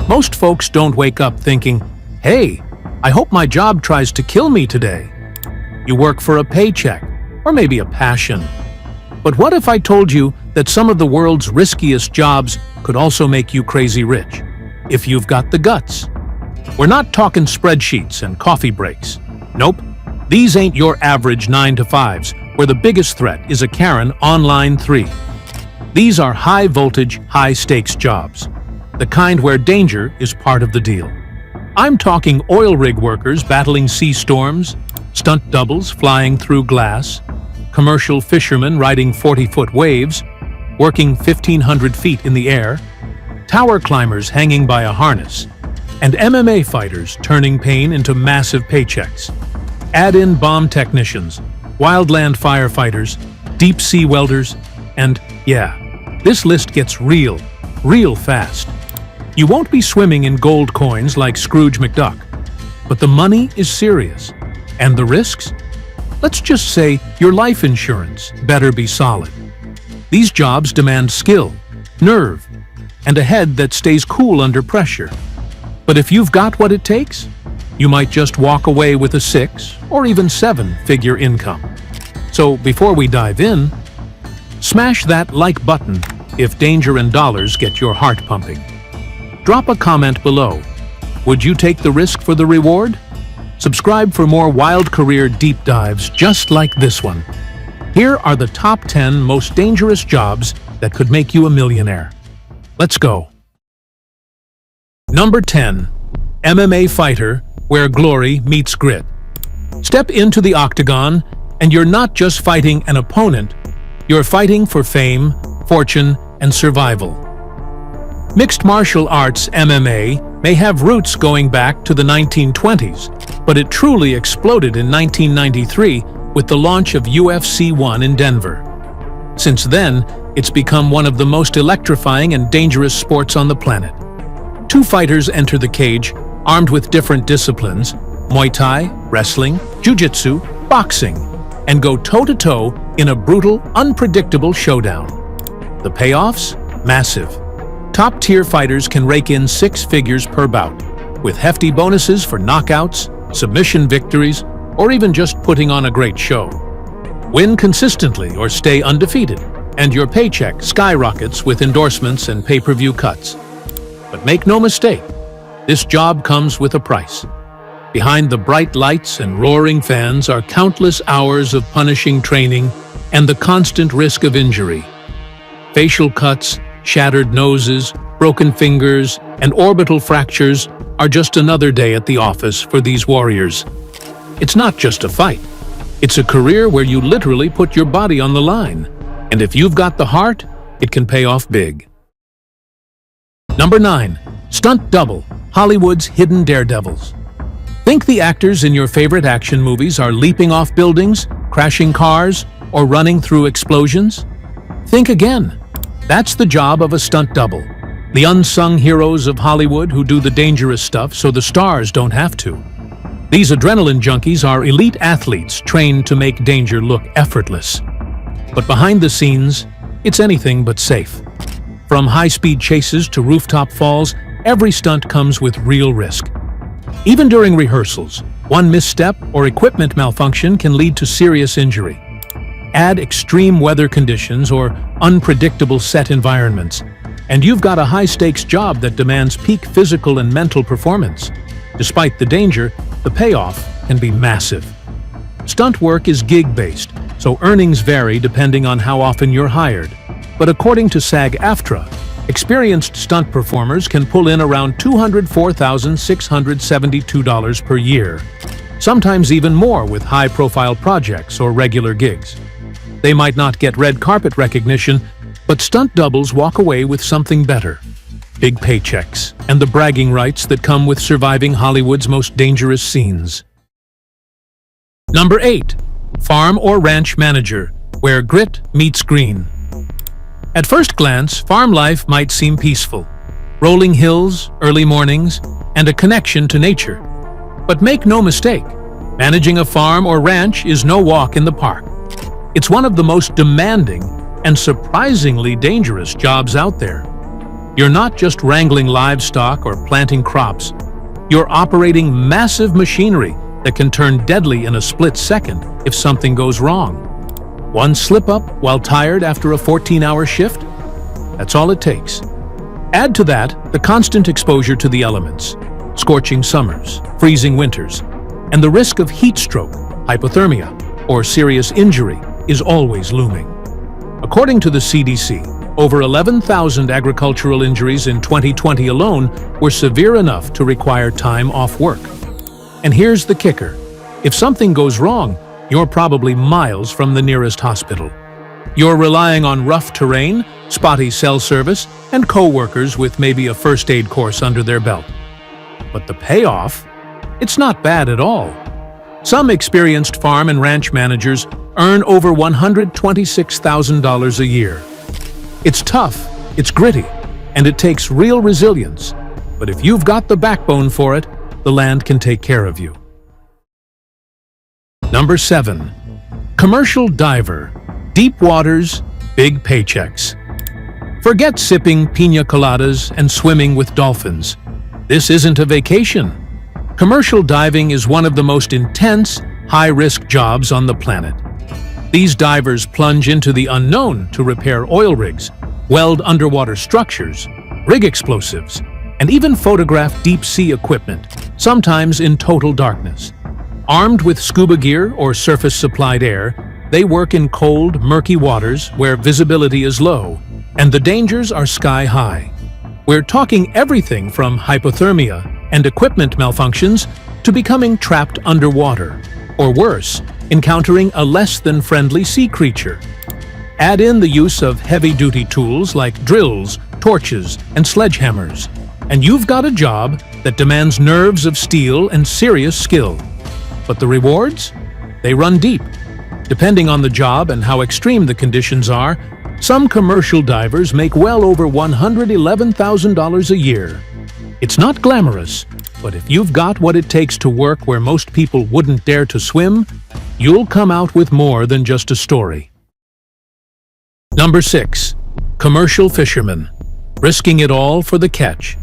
Most folks don't wake up thinking, "Hey, I hope my job tries to kill me today." You work for a paycheck, or maybe a passion. But what if I told you that some of the world's riskiest jobs could also make you crazy rich, if you've got the guts? We're not talking spreadsheets and coffee breaks. Nope, these ain't your average 9-to-5s, where the biggest threat is a Karen on line 3. These are high-voltage, high-stakes jobs, the kind where danger is part of the deal. I'm talking oil rig workers battling sea storms, stunt doubles flying through glass, commercial fishermen riding 40-foot waves, working 1,500 feet in the air, tower climbers hanging by a harness, and MMA fighters turning pain into massive paychecks. Add in bomb technicians, wildland firefighters, deep-sea welders, and yeah, this list gets real fast. You won't be swimming in gold coins like Scrooge McDuck, but the money is serious. And the risks? Let's just say your life insurance better be solid. These jobs demand skill, nerve, and a head that stays cool under pressure. But if you've got what it takes, you might just walk away with a 6 or even 7-figure income. So before we dive in, smash that like button if danger and dollars get your heart pumping. Drop a comment below. Would you take the risk for the reward? Subscribe for more wild career deep dives just like this one. Here are the top 10 most dangerous jobs that could make you a millionaire. Let's go. Number 10. MMA fighter, where glory meets grit. Step into the octagon, and you're not just fighting an opponent, you're fighting for fame, fortune, and survival. Mixed martial arts MMA may have roots going back to the 1920s, but it truly exploded in 1993 with the launch of UFC 1 in Denver. Since then, it's become one of the most electrifying and dangerous sports on the planet. Two fighters enter the cage, armed with different disciplines, Muay Thai, wrestling, Jiu-Jitsu, boxing, and go toe-to-toe in a brutal, unpredictable showdown. The payoffs? Massive. Top-tier fighters can rake in 6 figures per bout, with hefty bonuses for knockouts, submission victories, or even just putting on a great show. Win consistently or stay undefeated, and your paycheck skyrockets with endorsements and pay-per-view cuts. But make no mistake, this job comes with a price. Behind the bright lights and roaring fans are countless hours of punishing training and the constant risk of injury. Facial cuts, shattered noses, broken fingers, and orbital fractures are just another day at the office for these warriors. It's not just a fight. It's a career where you literally put your body on the line. And if you've got the heart, it can pay off big. Number 9. Stunt double, Hollywood's hidden daredevils. Think the actors in your favorite action movies are leaping off buildings, crashing cars, or running through explosions? Think again. That's the job of a stunt double. The unsung heroes of Hollywood who do the dangerous stuff so the stars don't have to. These adrenaline junkies are elite athletes trained to make danger look effortless. But behind the scenes, it's anything but safe. From high-speed chases to rooftop falls, every stunt comes with real risk. Even during rehearsals, one misstep or equipment malfunction can lead to serious injury. Add extreme weather conditions or unpredictable set environments, and you've got a high-stakes job that demands peak physical and mental performance. Despite the danger, the payoff can be massive. Stunt work is gig-based, so earnings vary depending on how often you're hired. But according to SAG-AFTRA, experienced stunt performers can pull in around $204,672 per year, sometimes even more with high-profile projects or regular gigs. They might not get red carpet recognition, but stunt doubles walk away with something better. Big paychecks, and the bragging rights that come with surviving Hollywood's most dangerous scenes. Number 8. Farm or ranch manager, where grit meets green. At first glance, farm life might seem peaceful. Rolling hills, early mornings, and a connection to nature. But make no mistake, managing a farm or ranch is no walk in the park. It's one of the most demanding and surprisingly dangerous jobs out there. You're not just wrangling livestock or planting crops. You're operating massive machinery that can turn deadly in a split second if something goes wrong. One slip-up while tired after a 14-hour shift? That's all it takes. Add to that the constant exposure to the elements, scorching summers, freezing winters, and the risk of heat stroke, hypothermia, or serious injury is always looming. According to the CDC, over 11,000 agricultural injuries in 2020 alone were severe enough to require time off work. And here's the kicker. If something goes wrong, you're probably miles from the nearest hospital. You're relying on rough terrain, spotty cell service, and co-workers with maybe a first aid course under their belt. But the payoff? It's not bad at all. Some experienced farm and ranch managers earn over $126,000 a year. It's tough, it's gritty, and it takes real resilience. But if you've got the backbone for it, the land can take care of you. Number 7. Commercial diver. Deep waters, big paychecks. Forget sipping piña coladas and swimming with dolphins. This isn't a vacation. Commercial diving is one of the most intense, high-risk jobs on the planet. These divers plunge into the unknown to repair oil rigs, weld underwater structures, rig explosives, and even photograph deep-sea equipment, sometimes in total darkness. Armed with scuba gear or surface-supplied air, they work in cold, murky waters where visibility is low, and the dangers are sky-high. We're talking everything from hypothermia and equipment malfunctions to becoming trapped underwater, or worse, encountering a less-than-friendly sea creature. Add in the use of heavy-duty tools like drills, torches, and sledgehammers, and you've got a job that demands nerves of steel and serious skill. But the rewards? They run deep. Depending on the job and how extreme the conditions are, some commercial divers make well over $111,000 a year. It's not glamorous, but if you've got what it takes to work where most people wouldn't dare to swim, you'll come out with more than just a story. Number 6. Commercial fishermen. Risking it all for the catch.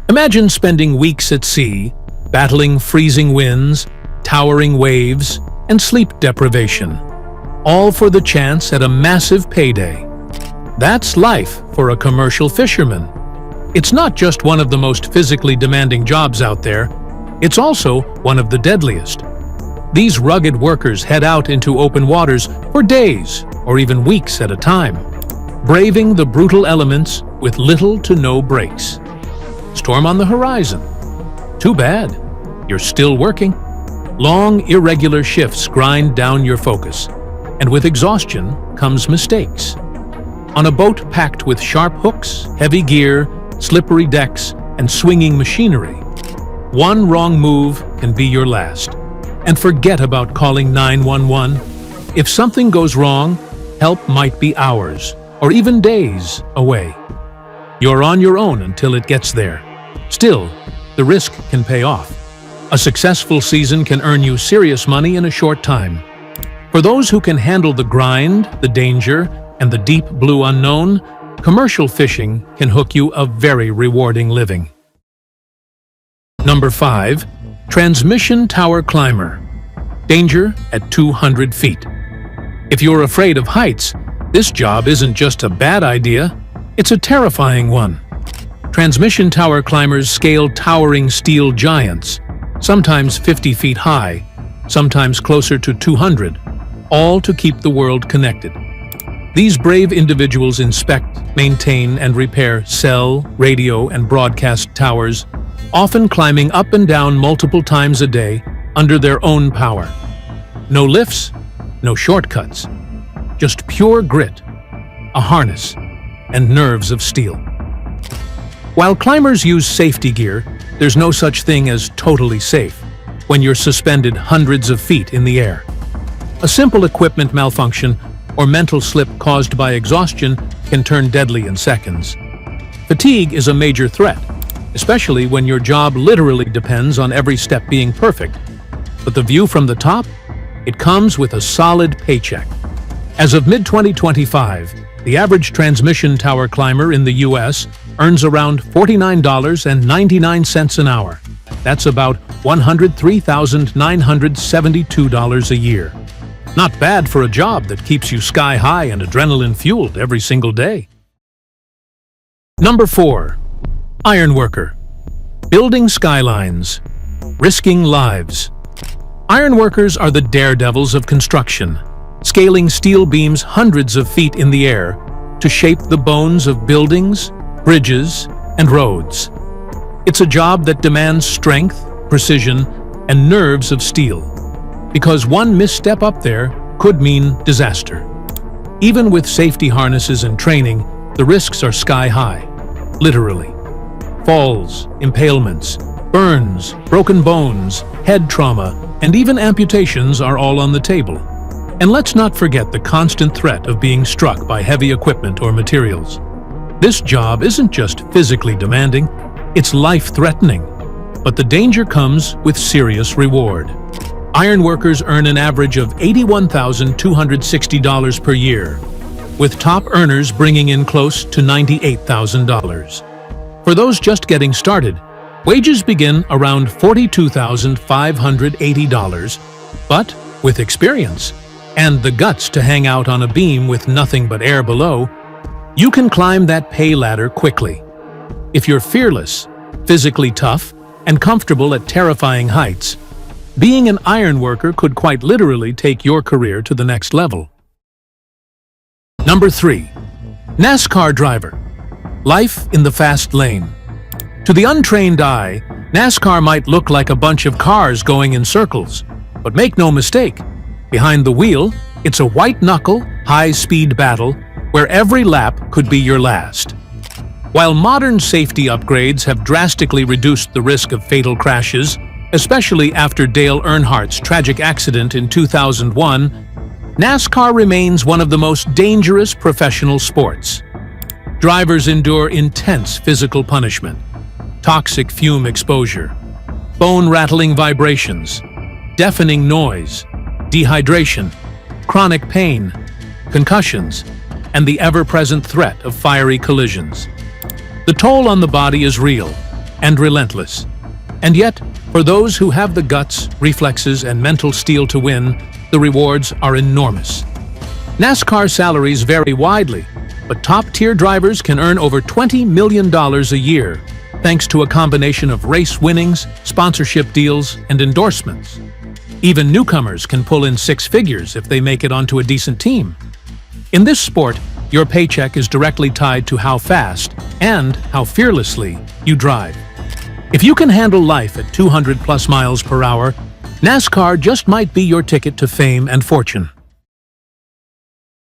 Imagine spending weeks at sea, battling freezing winds, towering waves, and sleep deprivation, all for the chance at a massive payday. That's life for a commercial fisherman. It's not just one of the most physically demanding jobs out there, it's also one of the deadliest. These rugged workers head out into open waters for days or even weeks at a time, braving the brutal elements with little to no breaks. Storm on the horizon. Too bad. You're still working. Long, irregular shifts grind down your focus, and with exhaustion comes mistakes. On a boat packed with sharp hooks, heavy gear, slippery decks, and swinging machinery, one wrong move can be your last. And forget about calling 911. If something goes wrong, help might be hours or even days away. You're on your own until it gets there. Still, the risk can pay off. A successful season can earn you serious money in a short time. For those who can handle the grind, the danger, and the deep blue unknown, commercial fishing can hook you a very rewarding living. Number 5. Transmission tower climber. Danger at 200 feet. If you're afraid of heights, this job isn't just a bad idea, it's a terrifying one. Transmission tower climbers scale towering steel giants, sometimes 50 feet high, sometimes closer to 200, all to keep the world connected. These brave individuals inspect, maintain, and repair cell, radio, and broadcast towers, often climbing up and down multiple times a day under their own power. No lifts, no shortcuts, just pure grit, a harness, and nerves of steel. While climbers use safety gear, there's no such thing as totally safe when you're suspended hundreds of feet in the air. A simple equipment malfunction or mental slip caused by exhaustion can turn deadly in seconds. Fatigue is a major threat, especially when your job literally depends on every step being perfect. But the view from the top? It comes with a solid paycheck. As of mid-2025, the average transmission tower climber in the U.S. earns around $49.99 an hour. That's about $103,972 a year. Not bad for a job that keeps you sky high and adrenaline-fueled every single day. Number 4. Ironworker. Building skylines. Risking lives. Ironworkers are the daredevils of construction, scaling steel beams hundreds of feet in the air to shape the bones of buildings, bridges, and roads. It's a job that demands strength, precision, and nerves of steel, because one misstep up there could mean disaster. Even with safety harnesses and training, the risks are sky high, literally. Falls, impalements, burns, broken bones, head trauma, and even amputations are all on the table. And let's not forget the constant threat of being struck by heavy equipment or materials. This job isn't just physically demanding, it's life-threatening. But the danger comes with serious reward. Ironworkers earn an average of $81,260 per year, with top earners bringing in close to $98,000. For those just getting started, wages begin around $42,580, but with experience and the guts to hang out on a beam with nothing but air below, you can climb that pay ladder quickly. If you're fearless, physically tough, and comfortable at terrifying heights, being an ironworker could quite literally take your career to the next level. Number 3. NASCAR driver. Life in the fast lane. To the untrained eye, NASCAR might look like a bunch of cars going in circles, but make no mistake, behind the wheel, it's a white-knuckle, high-speed battle where every lap could be your last. While modern safety upgrades have drastically reduced the risk of fatal crashes, especially after Dale Earnhardt's tragic accident in 2001, NASCAR remains one of the most dangerous professional sports. Drivers endure intense physical punishment, toxic fume exposure, bone-rattling vibrations, deafening noise, dehydration, chronic pain, concussions, and the ever-present threat of fiery collisions. The toll on the body is real and relentless. And yet, for those who have the guts, reflexes, and mental steel to win, the rewards are enormous. NASCAR salaries vary widely, but top-tier drivers can earn over $20 million a year, thanks to a combination of race winnings, sponsorship deals, and endorsements. Even newcomers can pull in six figures if they make it onto a decent team. In this sport, your paycheck is directly tied to how fast and how fearlessly you drive. If you can handle life at 200+ miles per hour, NASCAR just might be your ticket to fame and fortune.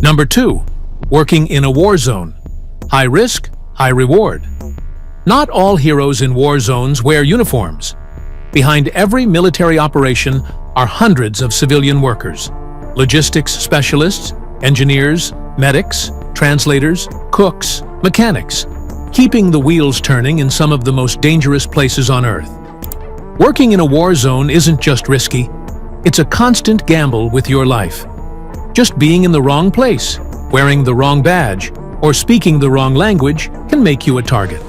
Number 2. Working in a war zone. High risk, high reward. Not all heroes in war zones wear uniforms. Behind every military operation are hundreds of civilian workers, logistics specialists, engineers, medics, translators, cooks, mechanics, keeping the wheels turning in some of the most dangerous places on Earth. Working in a war zone isn't just risky, it's a constant gamble with your life. Just being in the wrong place, wearing the wrong badge, or speaking the wrong language can make you a target.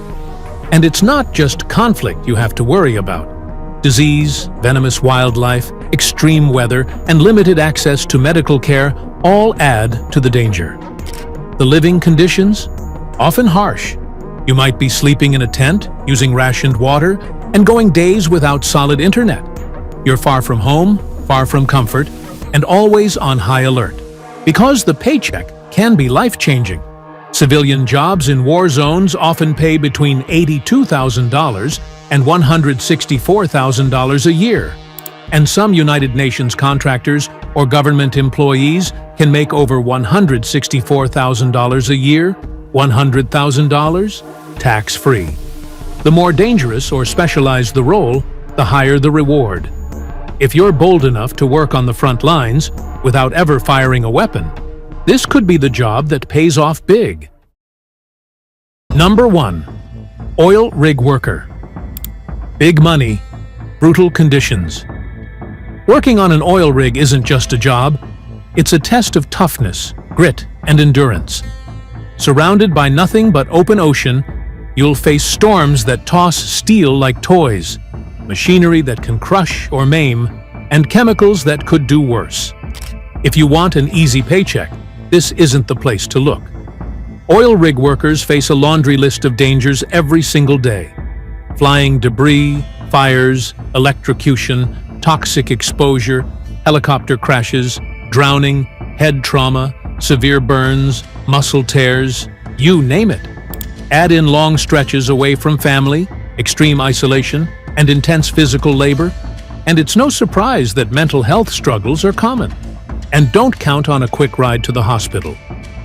And it's not just conflict you have to worry about. Disease, venomous wildlife, extreme weather, and limited access to medical care all add to the danger. The living conditions? Often harsh. You might be sleeping in a tent, using rationed water, and going days without solid internet. You're far from home, far from comfort, and always on high alert. Because the paycheck can be life-changing. Civilian jobs in war zones often pay between $82,000 and $164,000 a year. And some United Nations contractors or government employees can make over $164,000 a year, $100,000, tax-free. The more dangerous or specialized the role, the higher the reward. If you're bold enough to work on the front lines without ever firing a weapon, this could be the job that pays off big. Number 1. Oil rig worker. Big money, brutal conditions. Working on an oil rig isn't just a job, it's a test of toughness, grit, and endurance. Surrounded by nothing but open ocean, You'll face storms that toss steel like toys, machinery that can crush or maim, and chemicals that could do worse. If you want an easy paycheck, this isn't the place to look. Oil rig workers face a laundry list of dangers every single day. Flying debris, fires, electrocution, toxic exposure, helicopter crashes, drowning, head trauma, severe burns, muscle tears, you name it. Add in long stretches away from family, extreme isolation, and intense physical labor, and it's no surprise that mental health struggles are common. And don't count on a quick ride to the hospital.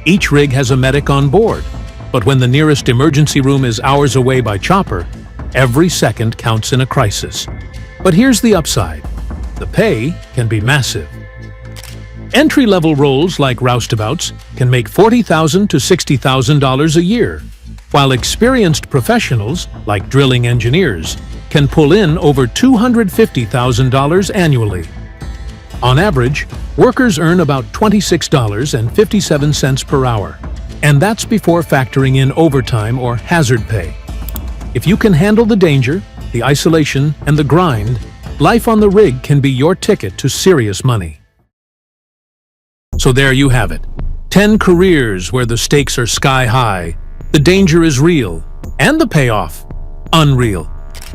Each rig has a medic on board, but when the nearest emergency room is hours away by chopper, every second counts in a crisis. But here's the upside. The pay can be massive. Entry-level roles like roustabouts can make $40,000 to $60,000 a year, while experienced professionals, like drilling engineers, can pull in over $250,000 annually. On average, workers earn about $26.57 per hour, and that's before factoring in overtime or hazard pay. If you can handle the danger, the isolation, and the grind, life on the rig can be your ticket to serious money. So there you have it. 10 careers where the stakes are sky high, the danger is real, and the payoff, unreal.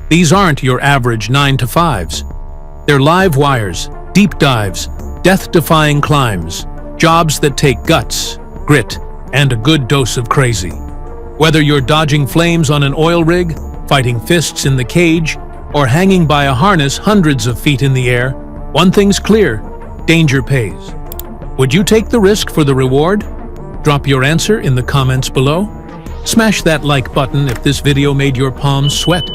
These aren't your average 9-to-5s. They're live wires, deep dives, death-defying climbs, jobs that take guts, grit, and a good dose of crazy. Whether you're dodging flames on an oil rig, fighting fists in the cage, or hanging by a harness hundreds of feet in the air, one thing's clear: danger pays. Would you take the risk for the reward? Drop your answer in the comments below. Smash that like button if this video made your palms sweat.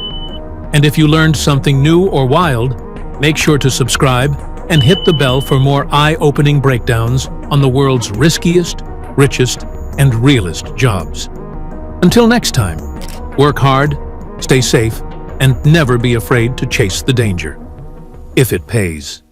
And if you learned something new or wild, make sure to subscribe and hit the bell for more eye-opening breakdowns on the world's riskiest, richest, and realest jobs. Until next time, work hard, stay safe, and never be afraid to chase the danger, if it pays.